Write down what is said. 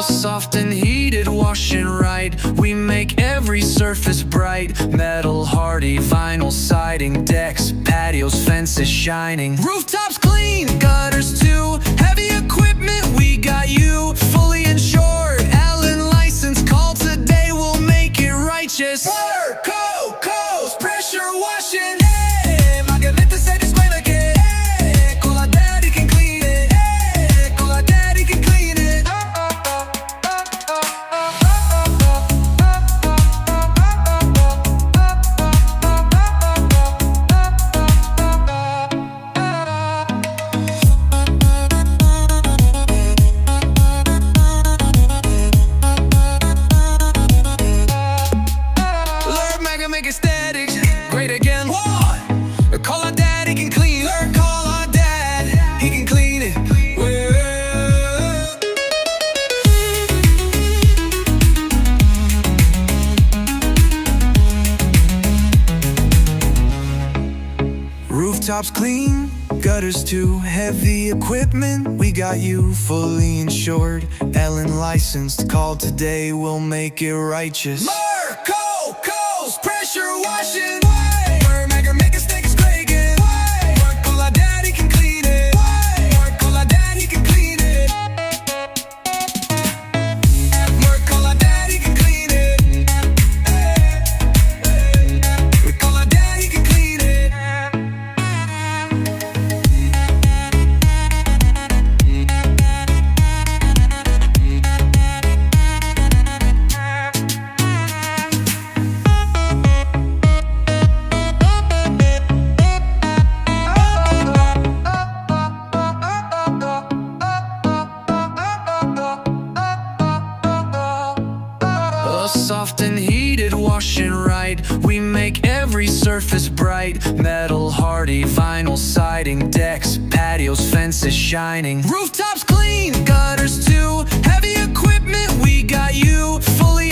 A soft and heated wash and ride. We make every surface bright. Metal hardy, vinyl siding, decks, patios, fences shining. Rooftops clean, gutters too. Heavy equipment, we got you. Fully insured, Allen license. Call today, we'll make it righteous. Coast, pressure washing. Hey, Magavita se disclaimer que hey, con la daddy can clean it. Hey, con la daddy can clean it. Make it static, great again. What? Call our dad, he can clean it. Call our dad, he can clean it. Rooftops clean, gutters too. Heavy equipment, we got you. Fully insured, Allen licensed. Call today, we'll make it righteous. Pressure washing. Mermaker make a steak is great again. Work all our daddy can clean it. Work all our daddy can clean it. Work all our daddy can clean it. Work all our daddy can clean it. A soft and heated wash and ride. We make every surface bright. Metal hardy, vinyl siding, decks, patios, fences shining. Rooftops clean, gutters too. Heavy equipment, we got you. Fully